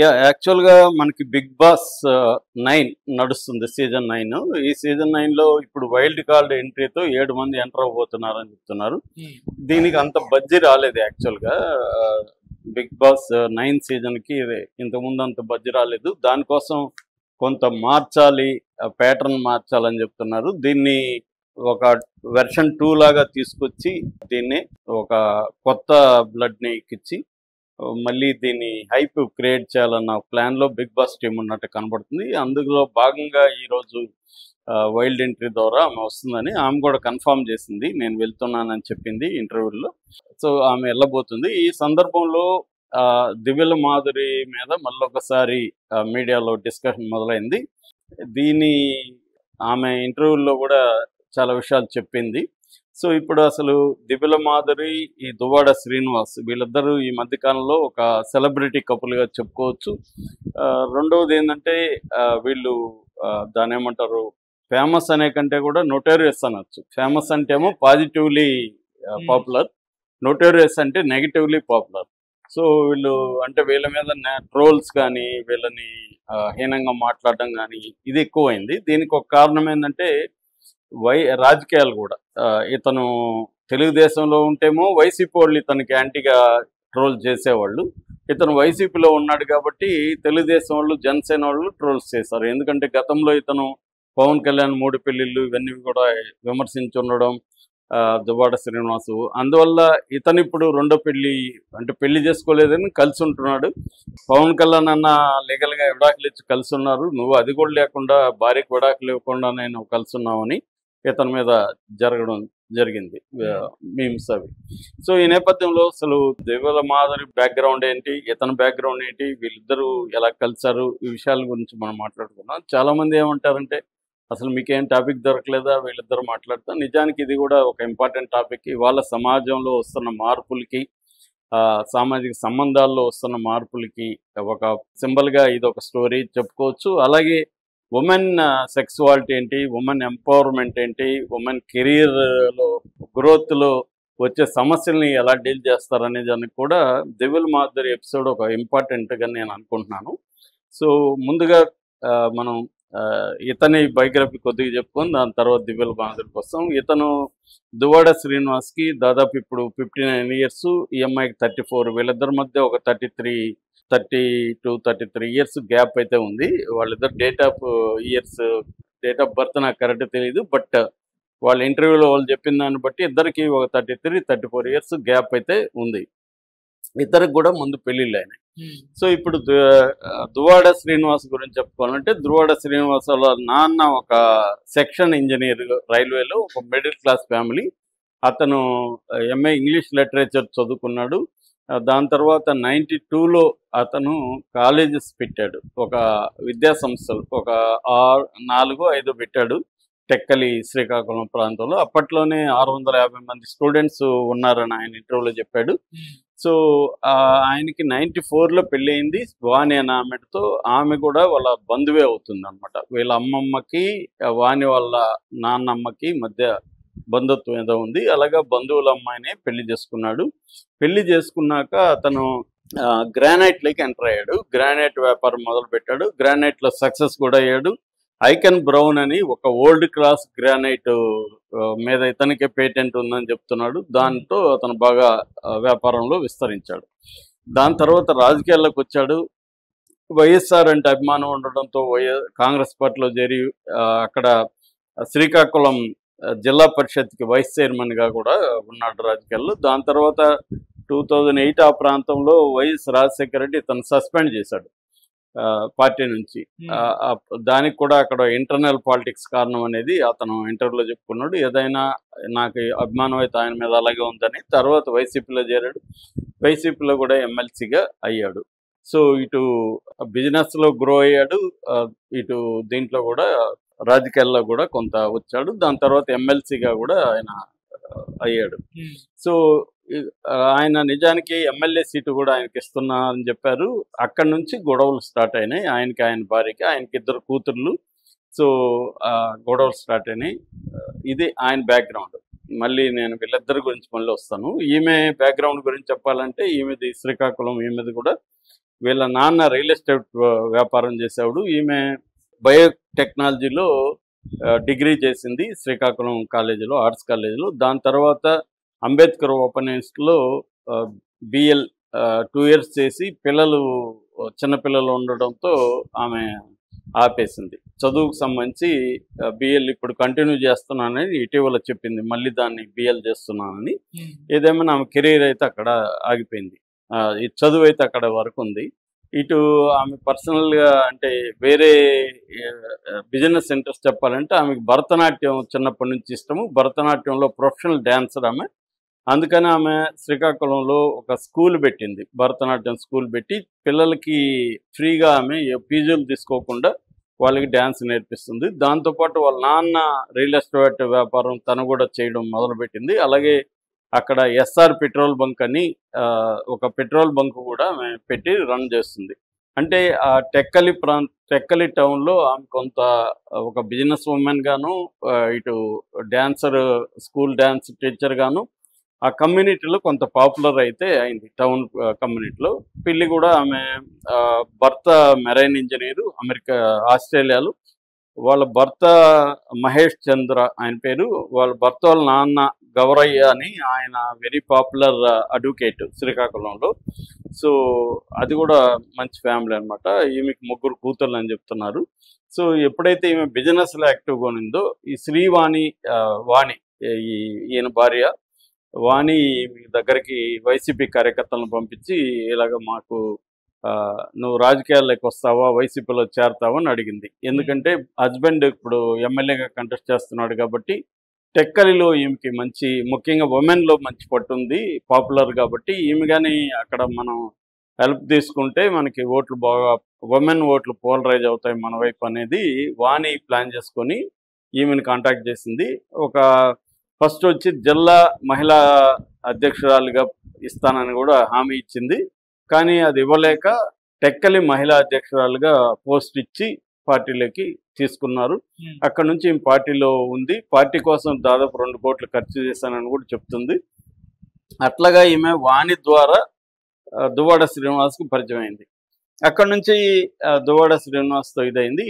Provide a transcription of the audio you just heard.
యాక్చువల్‌గా మనకి 'big boss 9' నడుస్తుంది సీజన్ 9. ఈ సీజన్ 9లో ఇప్పుడు వైల్డ్ కార్డ్ ఎంట్రీతో 7 మంది ఎంటర్ అవ్వబోతున్నారని చెప్తున్నారు. దీనికి అంత బడ్జెట్ రాలేదు యాక్చువల్‌గా. 'బిగ్ బాస్ 9' సీజన్‌కి ఇంతకుముందు అంత బడ్జెట్ రాలేదు. దానికోసం కొంత మార్చాలి, ప్యాటర్న్ మార్చాలని చెప్తున్నారు. దీన్ని ఒక వెర్షన్ 2 లాగా తీసుకొచ్చి దీన్ని ఒక కొత్త బ్లడ్‌ని ఎక్కించి మళ్ళీ దీన్ని హైప్ క్రియేట్ చేయాలన్న ప్లాన్లో బిగ్ బాస్ టీం ఉన్నట్టు కనబడుతుంది. అందులో భాగంగా ఈరోజు వైల్డ్ ఎంట్రీ ద్వారా ఆమె వస్తుందని ఆమె కూడా కన్ఫర్మ్ చేసింది. నేను వెళ్తున్నానని చెప్పింది ఇంటర్వ్యూలో. సో ఆమె వెళ్ళబోతుంది. ఈ సందర్భంలో దివ్యల మాధురి మీద మళ్ళొకసారి మీడియాలో డిస్కషన్ మొదలైంది. దీని ఆమె ఇంటర్వ్యూలో కూడా చాలా విషయాలు చెప్పింది. సో ఇప్పుడు అసలు దివ్యల మాధురి, ఈ దువ్వాడ శ్రీనివాస్ వీళ్ళిద్దరూ ఈ మధ్యకాలంలో ఒక సెలబ్రిటీ కపుల్గా చెప్పుకోవచ్చు. రెండవది ఏంటంటే వీళ్ళు దాని ఏమంటారు, ఫేమస్ అనే కంటే కూడా నోటోరియస్ అనొచ్చు. ఫేమస్ అంటే ఏమో పాజిటివ్లీ పాపులర్, నోటోరియస్ అంటే నెగిటివ్లీ పాపులర్. సో వీళ్ళు అంటే వీళ్ళ మీద ట్రోల్స్ కానీ వీళ్ళని హీనంగా మాట్లాడడం కానీ ఇది ఎక్కువైంది. దీనికి ఒక కారణం ఏంటంటే రాజకీయాలు కూడా. ఇతను తెలుగుదేశంలో ఉంటేమో వైసీపీ వాళ్ళు ఇతనికి యాంటీగా ట్రోల్ చేసేవాళ్ళు. ఇతను వైసీపీలో ఉన్నాడు కాబట్టి తెలుగుదేశం వాళ్ళు, జనసేన వాళ్ళు ట్రోల్స్ చేశారు. ఎందుకంటే గతంలో ఇతను పవన్ కళ్యాణ్ 3 పెళ్ళిళ్ళు ఇవన్నీ కూడా విమర్శించి ఉండడం, దువ్వాడ శ్రీనివాసు. అందువల్ల ఇతను ఇప్పుడు రెండో పెళ్ళి అంటే పెళ్లి చేసుకోలేదని కలిసి ఉంటున్నాడు. పవన్ కళ్యాణ్ అన్న లీగల్గా విడాకులు ఇచ్చి కలిసి ఉన్నారు. నువ్వు అది కూడా లేకుండా భార్యకు విడాకులు ఇవ్వకుండా నేను కలిసి ఉన్నామని ఇతని మీద జరిగింది మీమ్స్ అవి. సో ఈ నేపథ్యంలో అసలు దివ్యల మాధురి బ్యాక్గ్రౌండ్ ఏంటి, ఇతని బ్యాక్గ్రౌండ్ ఏంటి, వీళ్ళిద్దరూ ఎలా కలిసారు, ఈ విషయాల గురించి మనం మాట్లాడుకున్నాం. చాలామంది ఏమంటారంటే అసలు మీకేం టాపిక్ దొరకలేదా వీళ్ళిద్దరు మాట్లాడతాం. నిజానికి ఇది కూడా ఒక ఇంపార్టెంట్ టాపిక్. ఇవాళ సమాజంలో వస్తున్న మార్పులకి, సామాజిక సంబంధాల్లో వస్తున్న మార్పులకి ఒక సింబల్గా ఇది ఒక స్టోరీ చెప్పుకోవచ్చు. అలాగే ఉమెన్ సెక్సువాలిటీ ఏంటి, ఉమెన్ ఎంపవర్మెంట్ ఏంటి, ఉమెన్ కెరీర్లో గ్రోత్లో వచ్చే సమస్యల్ని ఎలా డీల్ చేస్తారనే దానికి కూడా దివ్యల మాధురి ఎపిసోడ్ ఒక ఇంపార్టెంట్గా నేను అనుకుంటున్నాను. సో ముందుగా మనం ఇతని బయోగ్రఫీ కొద్దిగా చెప్పుకొని దాని తర్వాత దివ్యల మాధురి కోసం. ఇతను దువ్వాడ శ్రీనివాస్కి దాదాపు ఇప్పుడు 59 years, ఈ అమ్మాయికి 34. వీళ్ళిద్దరి మధ్య ఒక 32, 33 years గ్యాప్ అయితే ఉంది. వాళ్ళిద్దరు డేట్ ఆఫ్ బర్త్ నాకు కరెక్ట్ తెలియదు. బట్ వాళ్ళ ఇంటర్వ్యూలో వాళ్ళు చెప్పిన దాన్ని బట్టి ఇద్దరికి ఒక 33, 34 years గ్యాప్ అయితే ఉంది. ఇద్దరికి కూడా ముందు పెళ్ళిళ్ళు అయినాయి. సో ఇప్పుడు దువ్వాడ శ్రీనివాస్ గురించి చెప్పుకోవాలంటే దువ్వాడ శ్రీనివాస్ వాళ్ళ నాన్న ఒక సెక్షన్ ఇంజనీర్ రైల్వేలో, ఒక మిడిల్ క్లాస్ ఫ్యామిలీ. అతను MA ఇంగ్లీష్ లిటరేచర్ చదువుకున్నాడు. దాని తర్వాత 92లో అతను కాలేజెస్ పెట్టాడు, ఒక విద్యా సంస్థలు ఒక 4-5 పెట్టాడు టెక్కలి, శ్రీకాకుళం ప్రాంతంలో. అప్పట్లోనే 650 మంది స్టూడెంట్స్ ఉన్నారని ఆయన ఇంటర్వ్యూలో చెప్పాడు. సో ఆయనకి 94లో పెళ్ళి అయింది వాణి అనే ఆమెతో. ఆమె కూడా వాళ్ళ బంధువే అవుతుంది అనమాట. వీళ్ళ అమ్మమ్మకి వాణి వాళ్ళ నాన్నమ్మకి మధ్య బంధుత్వం ఏదో ఉంది. అలాగా బంధువుల అమ్మాయినే పెళ్లి చేసుకున్నాడు. పెళ్లి చేసుకున్నాక అతను గ్రానైట్లోకి ఎంటర్ అయ్యాడు. గ్రానైట్ వ్యాపారం మొదలు పెట్టాడు. గ్రానైట్లో సక్సెస్ కూడా అయ్యాడు. ఐకన్ బ్రౌన్ అని ఒక ఓల్డ్ క్లాస్ గ్రానైట్ మీద ఇతనికే పేటెంట్ ఉందని చెప్తున్నాడు. దాంతో అతను బాగా వ్యాపారంలో విస్తరించాడు. దాని తర్వాత రాజకీయాల్లోకి వచ్చాడు. వైఎస్ఆర్ అంటే అభిమానం ఉండడంతో కాంగ్రెస్ పార్టీలో చేరి అక్కడ శ్రీకాకుళం జిల్లా పరిషత్కి వైస్ చైర్మన్గా కూడా ఉన్నాడు రాజకీయాల్లో. దాని తర్వాత 2008 ఆ ప్రాంతంలో వైఎస్ రాజశేఖర రెడ్డి ఇతను సస్పెండ్ చేశాడు పార్టీ నుంచి. దానికి కూడా అక్కడ ఇంటర్నల్ పాలిటిక్స్ కారణం అనేది అతను ఇంటర్వ్యూలో చెప్పుకున్నాడు. ఏదైనా నాకు అభిమానం అయితే ఆయన మీద అలాగే ఉందని. తర్వాత వైసీపీలో చేరాడు. వైసీపీలో కూడా ఎమ్మెల్సీగా అయ్యాడు. సో ఇటు బిజినెస్లో గ్రో అయ్యాడు, ఇటు దీంట్లో కూడా రాజకీయాల్లో కూడా కొంత వచ్చాడు. దాని తర్వాత ఎమ్మెల్సీగా కూడా ఆయన అయ్యాడు. సో ఆయన నిజానికి ఎమ్మెల్యే సీటు కూడా ఆయనకి ఇస్తున్నా అని చెప్పారు. అక్కడి నుంచి గొడవలు స్టార్ట్ అయినాయి. ఆయన భార్యకి, ఆయనకి 2 కూతుర్లు. సో గొడవలు స్టార్ట్ అయినాయి. ఇది ఆయన బ్యాక్గ్రౌండ్. మళ్ళీ నేను వీళ్ళిద్దరి గురించి మళ్ళీ వస్తాను. ఈమె బ్యాక్గ్రౌండ్ గురించి చెప్పాలంటే ఈమెది శ్రీకాకుళం. ఈమెది కూడా వీళ్ళ నాన్న రియల్ ఎస్టేట్ వ్యాపారం చేసేవాడు. ఈమె బయోటెక్నాలజీలో డిగ్రీ చేసింది శ్రీకాకుళం కాలేజీలో, ఆర్ట్స్ కాలేజీలో. దాని తర్వాత అంబేద్కర్ ఓపెన్ యూనివర్సిటీలో బిఎల్ 2 ఇయర్స్ చేసి చిన్నపిల్లలు ఉండడంతో ఆమె ఆపేసింది. చదువుకు సంబంధించి బిఎల్ ఇప్పుడు కంటిన్యూ చేస్తున్నానని ఇటీవల చెప్పింది, మళ్ళీ దాన్ని బిఎల్ చేస్తున్నానని. ఏదేమైనా ఆమె కెరీర్ అయితే అక్కడ ఆగిపోయింది. ఈ చదువు అయితే అక్కడ వరకు ఉంది. ఇటు ఆమె పర్సనల్గా అంటే వేరే బిజినెస్ ఇంట్రెస్ట్ చెప్పాలంటే ఆమెకు భరతనాట్యం చిన్నప్పటి నుంచి ఇష్టము. భరతనాట్యంలో ప్రొఫెషనల్ డ్యాన్సర్ ఆమె. అందుకని ఆమె శ్రీకాకుళంలో ఒక స్కూల్ పెట్టింది, భరతనాట్యం స్కూల్ పెట్టి పిల్లలకి ఫ్రీగా ఆమె ఫీజులు తీసుకోకుండా వాళ్ళకి డ్యాన్స్ నేర్పిస్తుంది. దాంతోపాటు వాళ్ళ నాన్న రియల్ ఎస్టేట్ వ్యాపారం తను కూడా చేయడం మొదలుపెట్టింది. అలాగే అక్కడ ఎస్ఆర్ పెట్రోల్ బంక్ అని ఒక పెట్రోల్ బంక్ కూడా ఆమె పెట్టి రన్ చేస్తుంది. అంటే ఆ టెక్కలి టౌన్లో ఆమె కొంత ఒక బిజినెస్ ఉమెన్ గాను, ఇటు డ్యాన్సర్, స్కూల్ డ్యాన్స్ టీచర్ గాను ఆ కమ్యూనిటీలో కొంత పాపులర్ అయితే అయింది. టౌన్ కమ్యూనిటీలో పెళ్ళి కూడా ఆమె భర్త మెరైన్ ఇంజనీరు, ఆస్ట్రేలియాలో. వాళ్ళ భర్త మహేష్ చంద్ర ఆయన పేరు. వాళ్ళ భర్త వాళ్ళ నాన్న గౌరయ్య అని, ఆయన వెరీ పాపులర్ అడ్వకేట్ శ్రీకాకుళంలో. సో అది కూడా మంచి ఫ్యామిలీ అనమాట. ఈమెకి 3 కూతుర్లు అని చెప్తున్నారు. సో ఎప్పుడైతే ఈమె బిజినెస్లో యాక్టివ్గా ఉందో ఈ శ్రీవాణి ఈయన భార్య వాణి దగ్గరికి వైసీపీ కార్యకర్తలను పంపించి ఇలాగ మాకు నువ్వు రాజకీయాల్లోకి వస్తావా, వైసీపీలో చేరతావా అని అడిగింది. ఎందుకంటే హస్బెండ్ ఇప్పుడు ఎమ్మెల్యేగా కంటెస్ట్ చేస్తున్నాడు కాబట్టి టెక్కలిలో ఈమెకి మంచి, ముఖ్యంగా ఉమెన్లో మంచి పట్టుంది, పాపులర్ కాబట్టి ఈమె కానీ అక్కడ మనం హెల్ప్ తీసుకుంటే మనకి ఓట్లు బాగా, ఉమెన్ ఓట్లు పోలరైజ్ అవుతాయి మన వైపు అనేది వాణి ప్లాన్ చేసుకొని ఈమెను కాంటాక్ట్ చేసింది. ఫస్ట్ వచ్చి జిల్లా మహిళా అధ్యక్షురాలుగా ఇస్తానని కూడా హామీ ఇచ్చింది. కానీ అది ఇవ్వలేక టెక్కలి మహిళా అధ్యక్షురాలుగా పోస్ట్ ఇచ్చి పార్టీలోకి తీసుకున్నారు. అక్కడ నుంచి పార్టీలో ఉంది. పార్టీ కోసం దాదాపు 2 కోట్లు ఖర్చు చేశానని కూడా చెప్తుంది. అట్లాగా ఈమె వాణి ద్వారా దువ్వాడ శ్రీనివాస్కి పరిచయం అయింది. అక్కడ నుంచి దువ్వాడ శ్రీనివాస్తో ఇదైంది.